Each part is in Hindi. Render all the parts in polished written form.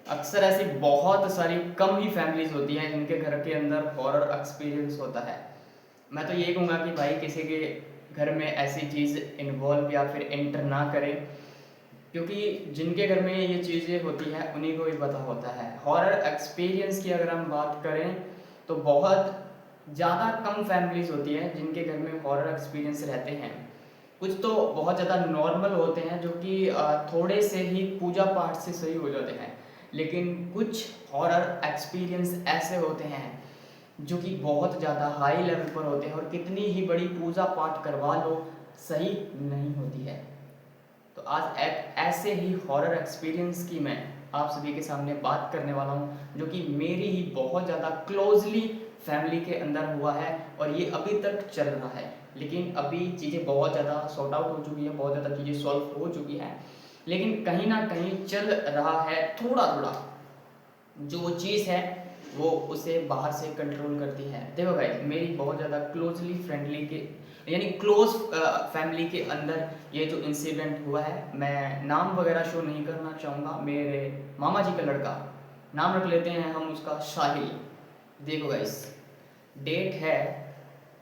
अक्सर ऐसी बहुत सारी कम ही फैमिलीज़ होती हैं जिनके घर के अंदर हॉरर एक्सपीरियंस होता है। मैं तो यही कहूँगा कि भाई किसी के घर में ऐसी चीज़ इन्वॉल्व या फिर एंटर ना करें, क्योंकि जिनके घर में ये चीज़ें होती हैं उन्हीं को ही पता होता है। हॉरर एक्सपीरियंस की अगर हम बात करें तो बहुत ज़्यादा कम फैमिलीज़ होती हैं जिनके घर में हॉरर एक्सपीरियंस रहते हैं। कुछ तो बहुत ज़्यादा नॉर्मल होते हैं जो कि थोड़े से ही पूजा पाठ से सही हो जाते हैं। लेकिन कुछ हॉरर एक्सपीरियंस ऐसे होते हैं जो कि बहुत ज़्यादा हाई लेवल पर होते हैं और कितनी ही बड़ी पूजा पाठ करवा लो, सही नहीं होती है। तो आज एक ऐसे ही हॉरर एक्सपीरियंस की मैं आप सभी के सामने बात करने वाला हूँ, जो कि मेरी ही बहुत ज़्यादा क्लोजली फैमिली के अंदर हुआ है और ये अभी तक चल रहा है। लेकिन अभी चीज़ें बहुत ज़्यादा सॉर्ट आउट हो चुकी है, बहुत ज़्यादा चीज़ें सॉल्व हो चुकी हैं, लेकिन कहीं ना कहीं चल रहा है थोड़ा थोड़ा। जो वो चीज़ है वो उसे बाहर से कंट्रोल करती है। देखो गाइस, मेरी बहुत ज़्यादा क्लोजली फ्रेंडली के यानी क्लोज फैमिली के अंदर ये जो इंसिडेंट हुआ है, मैं नाम वगैरह शो नहीं करना चाहूँगा। मेरे मामा जी का लड़का, नाम रख लेते हैं हम उसका साहिल। देखो गाइस, डेट है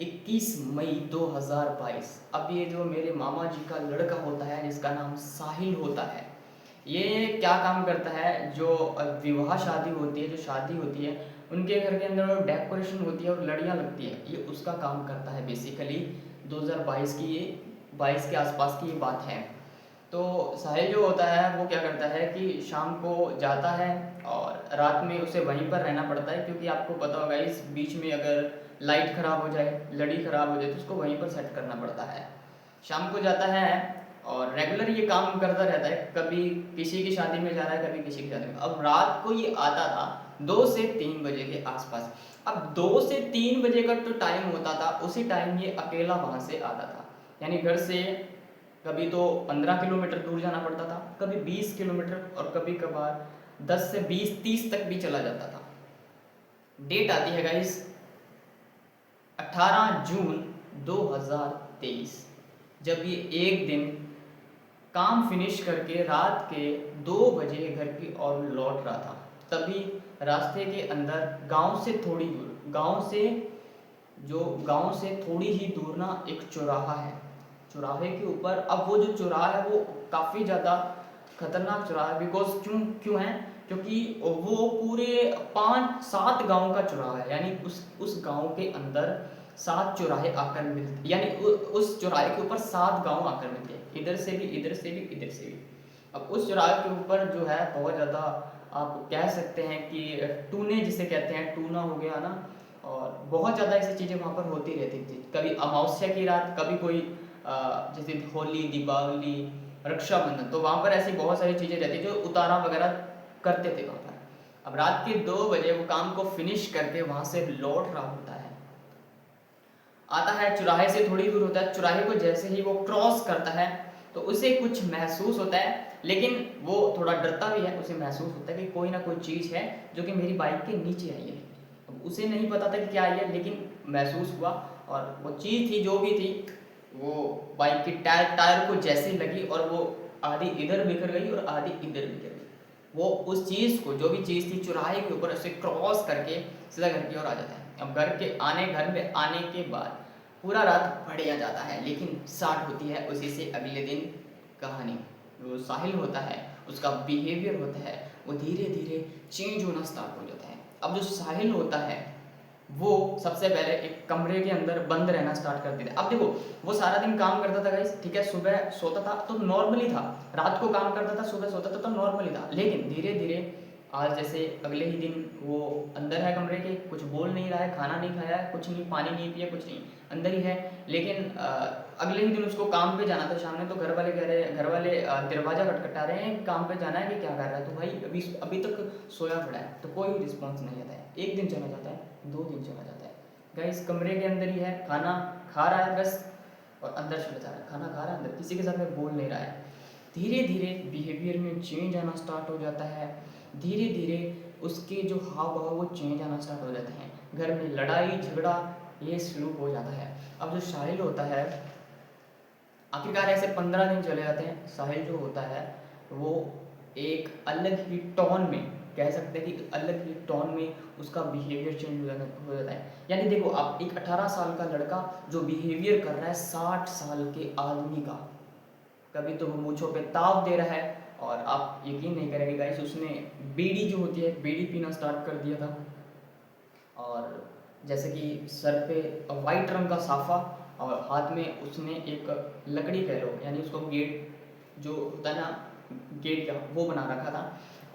21 मई 2022। अब ये जो मेरे मामा जी का लड़का होता है जिसका नाम साहिल होता है, ये क्या काम करता है, जो विवाह शादी होती है, जो शादी होती है उनके घर के अंदर डेकोरेशन होती है और लड़ियाँ लगती है, ये उसका काम करता है बेसिकली। 2022 की ये 22 के आसपास की ये बात है। तो साहिल जो होता है वो क्या करता है कि शाम को जाता है और रात में उसे वहीं पर रहना पड़ता है, क्योंकि आपको पता होगा इस बीच में अगर लाइट ख़राब हो जाए, लड़ी ख़राब हो जाए तो उसको वहीं पर सेट करना पड़ता है। शाम को जाता है और रेगुलर ये काम करता रहता है, कभी किसी की शादी में जा रहा है, कभी किसी की शादी में। अब रात को ये आता था 2 से 3 बजे के आसपास। अब 2 से 3 बजे का जो टाइम होता था, उसी टाइम ये अकेला वहाँ से आता था। यानी घर से कभी तो 15 किलोमीटर दूर जाना पड़ता था, कभी 20 किलोमीटर और कभी कभार 10 से 20-30 तक भी चला जाता था। डेट आती है गाइस 18 जून 2023, जब ये एक दिन काम फिनिश करके रात के 2 बजे घर की ओर लौट रहा था। तभी रास्ते के अंदर गांव से थोड़ी ही दूर ना एक चौराहा है। चौराहे के ऊपर, अब वो जो चौराहा है वो काफ़ी ज़्यादा खतरनाक चौराहा है। बिकॉज क्यों क्यों है, क्योंकि वो पूरे 5-7 गांव का चौराहा है। यानी उस गांव के अंदर 7 चौराहे आकर मिलते, यानी उस चौराहे के ऊपर 7 गांव आकर मिलते हैं, इधर से भी, इधर से भी, इधर से भी। अब उस चौराहे के ऊपर जो है बहुत ज़्यादा, आप कह सकते हैं कि टूने जिसे कहते हैं, टूना हो गया ना, और बहुत ज़्यादा ऐसी चीज़ें वहाँ पर होती रहती थी। कभी अमावस्या की रात, कभी कोई जैसे होली, दीपावली, रक्षाबंधन, तो वहाँ पर ऐसी बहुत सारी चीज़ें रहती जो उतारा वगैरह करते थे वहाँ पर। अब रात के 2 बजे वो काम को फिनिश करके वहाँ से लौट रहा होता है, आता है, चौराहे से थोड़ी दूर होता है। चौराहे को जैसे ही वो क्रॉस करता है तो उसे कुछ महसूस होता है, लेकिन वो थोड़ा डरता भी है। उसे महसूस होता है कि कोई ना कोई चीज़ है जो कि मेरी बाइक के नीचे आई है। अब उसे नहीं पता था कि क्या आई है, लेकिन महसूस हुआ, और वो चीज़ थी जो भी थी, वो बाइक के टायर को जैसे लगी और वो आधी इधर बिखर गई और आधी इधर बिखर गई। वो उस चीज़ को, जो भी चीज़ थी, चौराहे के ऊपर उसे क्रॉस करके सीधा घर की ओर आ जाता है। अब घर में आने के बाद पूरा रात बढ़िया जाता है, लेकिन स्टार्ट होती है उसी से अगले दिन कहानी। वो साहिल होता है, उसका बिहेवियर होता है, वो धीरे धीरे चेंज होना स्टार्ट हो जाता है। अब जो साहिल होता है वो सबसे पहले एक कमरे के अंदर बंद रहना स्टार्ट कर देता है। अब देखो, वो सारा दिन काम करता था गाइस, ठीक है, सुबह सोता था तो नॉर्मली था, रात को काम करता था, सुबह सोता था तो नॉर्मली था। लेकिन धीरे धीरे आज जैसे अगले ही दिन वो अंदर है कमरे के, कुछ बोल नहीं रहा है, खाना नहीं खाया है, कुछ नहीं, पानी नहीं पिया, कुछ नहीं, अंदर ही है। लेकिन अगले ही दिन उसको काम पे जाना था शाम में, तो घर वाले दरवाज़ा खटखटा रहे हैं, काम पे जाना है कि क्या कर रहा है, तो भाई अभी तक सोया पड़ा है, तो कोई रिस्पॉन्स नहीं आता है। एक दिन चला जाता है, 2 दिन चला जाता है, गाइस कमरे के अंदर ही है, खाना खा रहा है बस, और अंदर चला जा रहा है, खाना खा रहा है अंदर, किसी के साथ में बोल नहीं रहा है। धीरे धीरे बिहेवियर में चेंज आना स्टार्ट हो जाता है, धीरे धीरे उसके जो हाव भाव वो चेंज आना स्टार्ट हो जाते हैं, घर में लड़ाई झगड़ा ये शुरू हो जाता है। अब जो साहिल होता है, आखिरकार ऐसे 15 दिन चले जाते हैं। साहिल जो होता है वो एक अलग ही टोन में कह सकते हैं कि अलग ही टोन में उसका बिहेवियर चेंज हो जाता है। यानी देखो आप एक 18 साल का लड़का जो बिहेवियर कर रहा है 60 साल के आदमी का, कभी तो वो मूंछों पे ताव दे रहा है, और आप यकीन नहीं करेंगे गाइस उसने बीड़ी जो होती है बीड़ी पीना स्टार्ट कर दिया था, और जैसे कि सर पे वाइट रंग का साफा और हाथ में उसने एक लकड़ी कह लो यानी उसको गेट जो होता है ना गेट का वो बना रखा था,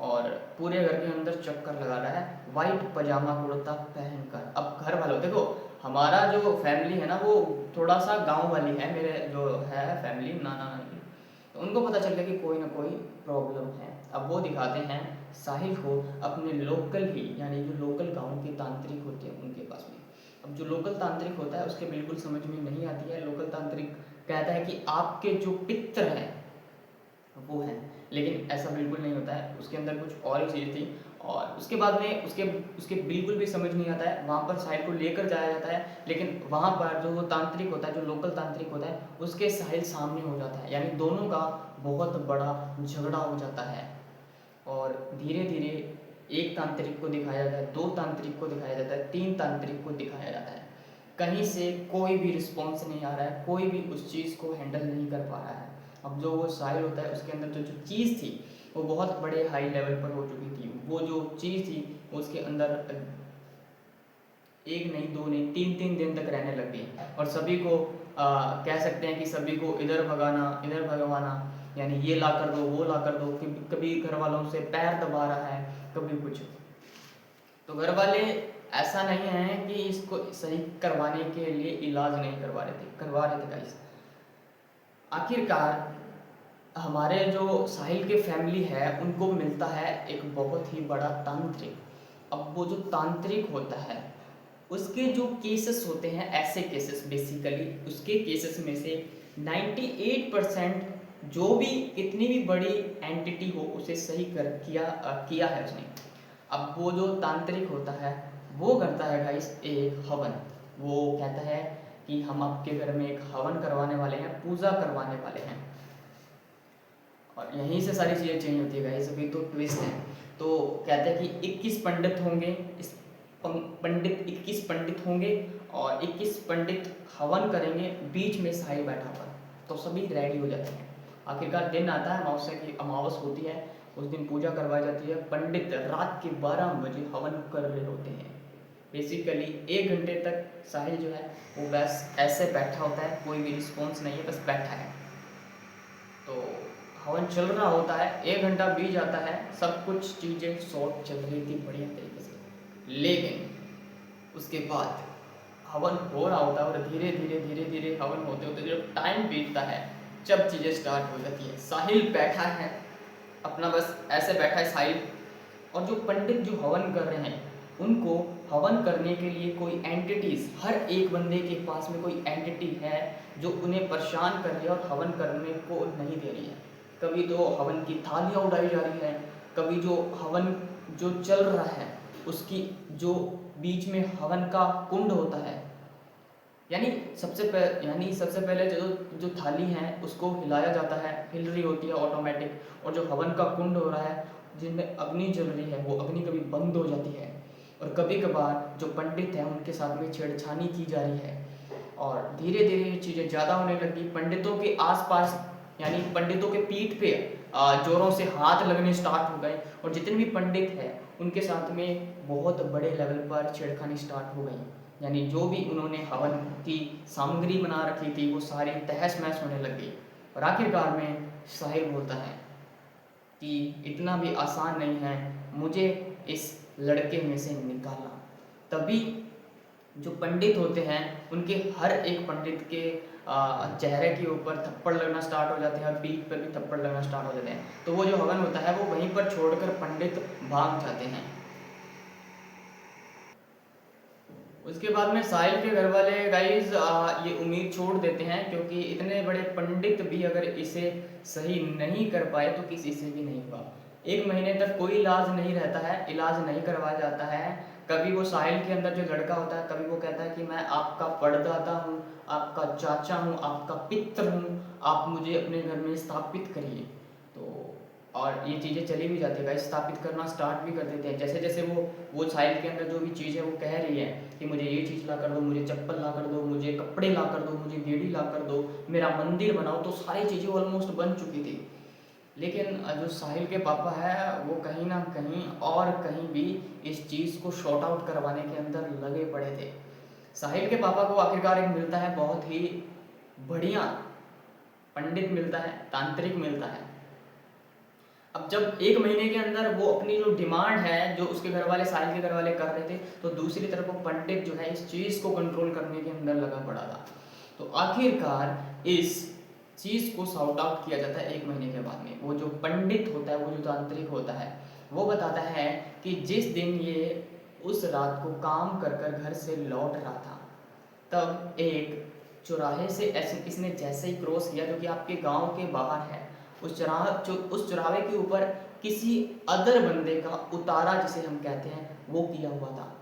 और पूरे घर के अंदर चक्कर लगा रहा है वाइट पजामा कुर्ता पहनकर। अब घर वालों देखो हमारा जो फैमिली है ना वो थोड़ा सा गांव वाली है, मेरे जो है फैमिली नाना नानी, तो उनको पता चल गया कि कोई ना कोई प्रॉब्लम है। अब वो दिखाते हैं साहिल को अपने लोकल ही यानी जो लोकल गांव के तांत्रिक होते हैं उनके पास में। अब जो लोकल तांत्रिक होता है उसके बिल्कुल समझ में नहीं आती है। लोकल तांत्रिक कहता है कि आपके जो पित्र हैं वो है, लेकिन ऐसा बिल्कुल नहीं होता है, उसके अंदर कुछ और ही चीज़ थी। और उसके बाद में उसके उसके बिल्कुल भी समझ नहीं आता है, वहाँ पर साहिल को लेकर जाया जाता है, लेकिन वहाँ पर जो वो तांत्रिक होता है जो लोकल तांत्रिक होता है उसके साहिल सामने हो जाता है, यानी दोनों का बहुत बड़ा झगड़ा हो जाता है। और धीरे धीरे एक तांत्रिक को दिखाया जाता है, दो तांत्रिक को दिखाया जाता है, तीन तांत्रिक को दिखाया जाता है, कहीं से कोई भी रिस्पॉन्स नहीं आ रहा है, कोई भी उस चीज़ को हैंडल नहीं कर पा रहा है। अब जो वो साहिल होता है उसके अंदर जो चीज़ थी वो बहुत बड़े हाई लेवल पर हो चुकी थी, वो जो चीज़ थी उसके अंदर एक नहीं दो नहीं तीन तीन दिन तक रहने लग गई, और सभी को कह सकते हैं कि सभी को इधर भगाना इधर भगवाना, यानी ये ला कर दो वो ला कर दो, कभी घर वालों से पैर दबा रहा है कभी कुछ। तो घर वाले ऐसा नहीं है कि इसको सही करवाने के लिए इलाज नहीं करवा रहे थे गाइस। आखिरकार हमारे जो साहिल के फैमिली है उनको मिलता है एक बहुत ही बड़ा तांत्रिक। अब वो जो तांत्रिक होता है उसके जो केसेस होते हैं ऐसे केसेस बेसिकली उसके केसेस में से 98% जो भी कितनी भी बड़ी एंटिटी हो उसे सही किया है उसने। अब वो जो तांत्रिक होता है वो करता है गाइस एक हवन, वो कहता है कि हम आपके घर में एक हवन करवाने वाले हैं, पूजा करवाने वाले हैं, और यहीं से सारी चीज़ें चेंज होती है गाइस। अभी तो ट्विस्ट है, तो कहते हैं कि 21 पंडित होंगे, इस पंडित 21 पंडित होंगे और 21 पंडित हवन करेंगे, बीच में साहिल बैठा हुआ, तो सभी रेडी हो जाते हैं। आखिरकार दिन आता है, अमावस्या की अमावस होती है, उस दिन पूजा करवाई जाती है, पंडित रात के 12 बजे हवन कर रहे होते हैं। बेसिकली 1 घंटे तक साहिल जो है वो बस ऐसे बैठा होता है, कोई भी रिस्पॉन्स नहीं है, बस बैठा है। तो हवन चल रहा होता है, 1 घंटा बीत जाता है, सब कुछ चीज़ें शॉर्ट चल रही थी बढ़िया तरीके से, लेकिन उसके बाद हवन हो रहा होता है और धीरे धीरे धीरे धीरे हवन होते होते जब टाइम बीतता है, जब चीज़ें स्टार्ट हो जाती है, साहिल बैठा है अपना, बस ऐसे बैठा है साहिल, और जो पंडित जो हवन कर रहे हैं उनको हवन करने के लिए कोई एंटिटीज, हर एक बंदे के पास में कोई एंटिटी है जो उन्हें परेशान कर रही है और हवन करने को नहीं दे रही है। कभी तो हवन की थालियाँ उड़ाई जा रही है, कभी जो हवन जो चल रहा है उसकी जो बीच में हवन का कुंड होता है, यानी सबसे पहले जो थाली है उसको हिलाया जाता है, हिल रही होती है ऑटोमेटिक, और जो हवन का कुंड हो रहा है जिनमें अग्नि जल रही है वो अग्नि कभी बंद हो जाती है, और कभी कभार जो पंडित हैं उनके साथ में छेड़छानी की जा रही है, और धीरे धीरे ये चीज़ें ज़्यादा होने लगी। पंडितों के आसपास यानी पंडितों के पीठ पे जोरों से हाथ लगने स्टार्ट हो गए, और जितने भी पंडित हैं उनके साथ में बहुत बड़े लेवल पर छेड़खानी स्टार्ट हो गई, यानी जो भी उन्होंने हवन की सामग्री बना रखी थी वो सारी तहस महस होने लग गई। और आखिरकार में साहिल बोलता है कि इतना भी आसान नहीं है मुझे इस लड़के में से निकालना। तभी जो पंडित होते हैं उनके हर एक पंडित के चेहरे के ऊपर थप्पड़ लगना स्टार्ट हो जाते हैं, और पीठ पर भी थप्पड़ लगना स्टार्ट हो जाते हैं, तो वो जो हवन होता है वो वहीं पर छोड़कर पंडित भाग जाते हैं। उसके बाद में साहिल के घर वाले गाइज ये उम्मीद छोड़ देते हैं, क्योंकि इतने बड़े पंडित भी अगर इसे सही नहीं कर पाए तो किसी से भी नहीं हुआ। 1 महीने तक कोई इलाज नहीं रहता है, इलाज नहीं करवाया जाता है। कभी वो साहिल के अंदर जो लड़का होता है कभी वो कहता है कि मैं आपका परदादा हूँ, आपका चाचा हूँ, आपका पित्र हूँ, आप मुझे अपने घर में स्थापित करिए। तो और ये चीज़ें चली भी जाती है गाइस, स्थापित करना स्टार्ट भी कर देते हैं। जैसे जैसे वो साहिल के अंदर जो भी चीज़ है वो कह रही है कि मुझे ये चीज़ ला कर दो, मुझे चप्पल ला कर दो, मुझे कपड़े ला कर दो, मुझे गेड़ी ला कर दो, मेरा मंदिर बनाओ, तो सारी चीज़ें ऑलमोस्ट बन चुकी थी। लेकिन जो साहिल के पापा है वो कहीं ना कहीं और कहीं भी इस चीज़ को शॉर्ट आउट करवाने के अंदर लगे पड़े थे। साहिल के पापा को आखिरकार एक मिलता है बहुत ही बढ़िया पंडित मिलता है, तांत्रिक मिलता है। अब जब 1 महीने के अंदर वो अपनी जो डिमांड है जो उसके घर वाले, साहिल के घर वाले कर रहे थे, तो दूसरी तरफ वो पंडित जो है इस चीज़ को कंट्रोल करने के अंदर लगा पड़ा था। तो आखिरकार इस चीज़ को सॉर्ट आउट किया जाता है 1 महीने के बाद में। वो जो पंडित होता है, वो जो तांत्रिक होता है, वो बताता है कि जिस दिन ये उस रात को काम कर कर घर से लौट रहा था, तब एक चौराहे से ऐसे इसने जैसे ही क्रॉस किया जो कि आपके गांव के बाहर है, उस चौराहे के ऊपर किसी अदर बंदे का उतारा जिसे हम कहते हैं वो किया हुआ था।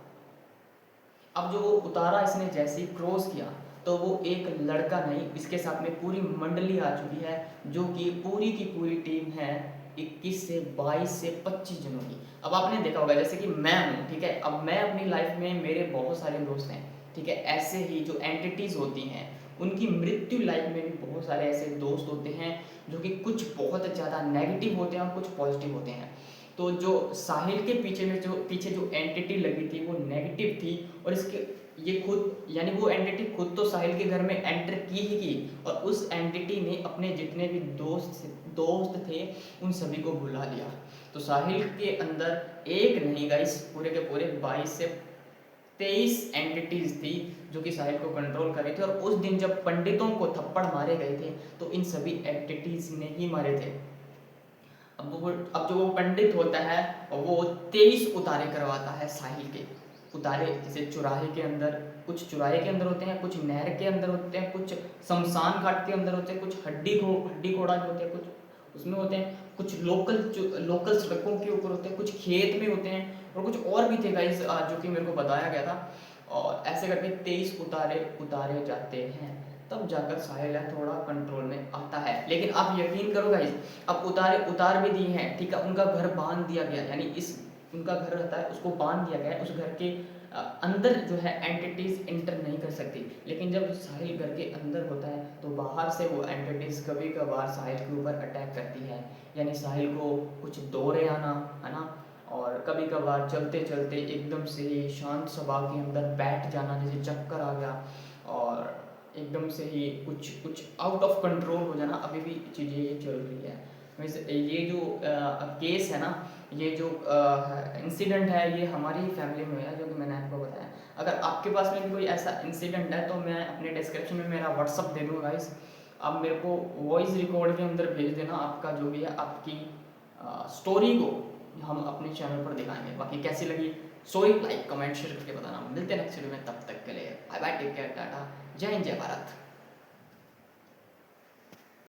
अब जो वो उतारा इसने जैसे ही क्रॉस किया तो वो एक लड़का नहीं, इसके साथ में पूरी मंडली आ चुकी है, जो कि पूरी की पूरी टीम है 21 से 22 से 25 जनों की। अब आपने देखा होगा जैसे कि मैं हूँ, ठीक है, अब मैं अपनी लाइफ में मेरे बहुत सारे दोस्त हैं, ठीक है, ऐसे ही जो एंटिटीज होती हैं उनकी मृत्यु लाइफ में भी बहुत सारे ऐसे दोस्त होते हैं जो कि कुछ बहुत ज़्यादा नेगेटिव होते हैं और कुछ पॉजिटिव होते हैं। तो जो साहिल के पीछे जो एंटिटी लगी थी वो नेगेटिव थी, और इसके ये खुद यानी वो एंटिटी खुद तो साहिल के घर में एंटर की ही की, और उस एंटिटी ने अपने जितने भी दोस्त थे उन सभी को बुला लिया। तो साहिल के अंदर एक नहीं गाइस, पूरे के पूरे 22 से 23 एंटिटीज थी जो कि साहिल को कंट्रोल कर रही थी। और उस दिन जब पंडितों को थप्पड़ मारे गए थे तो इन सभी एंटिटीज ने ही मारे थे। अब जो वो पंडित होता है वो 23 उतारे करवाता है साहिल के। उतारे जैसे चौराहे के अंदर, कुछ चौराहे के अंदर होते हैं, कुछ नहर के अंदर होते हैं, कुछ शमशान घाट के अंदर होते हैं, कुछ हड्डी घोड़ा जो होते हैं कुछ उसमें होते हैं, कुछ लोकल सड़कों के ऊपर होते हैं, कुछ खेत में होते हैं, और कुछ और भी थे गाइस जो कि मेरे को बताया गया था। और ऐसे करके 23 उतारे जाते हैं, तब जाकर साहिल है थोड़ा कंट्रोल में आता है। लेकिन आप यकीन करो गाइस, अब उतार भी दिए हैं, ठीक है, उनका घर बांध दिया गया, यानी इस उनका घर रहता है उसको बांध दिया गया है, उस घर के अंदर जो है एंटिटीज एंटर नहीं कर सकती। लेकिन जब साहिल घर के अंदर होता है तो बाहर से वो एंटिटीज कभी कभार साहिल के ऊपर अटैक करती है, यानी साहिल को कुछ दौरे आना, है ना, और कभी कभार चलते चलते एकदम से ही शांत सभा के अंदर बैठ जाना, जैसे चक्कर आ गया, और एकदम से ही कुछ आउट ऑफ कंट्रोल हो जाना। अभी भी चीज़ें ये चल रही है। ये जो केस है ना, ये जो इंसिडेंट है, ये हमारी फैमिली में है जो कि मैंने आपको बताया। अगर आपके पास में भी कोई ऐसा इंसिडेंट है तो मैं अपने डिस्क्रिप्शन में मेरा व्हाट्सअप दे दूँगा गाइस, आप मेरे को वॉइस रिकॉर्ड के अंदर भेज देना, आपका जो भी है आपकी स्टोरी को हम अपने चैनल पर दिखाएंगे। बाकी कैसी लगी स्टोरी, लाइक कमेंट शेयर करके बताना। मिलते हैं नेक्स्ट वीडियो में, तब तक के लिए bye bye, take care, tata, जय हिंद, जय भारत।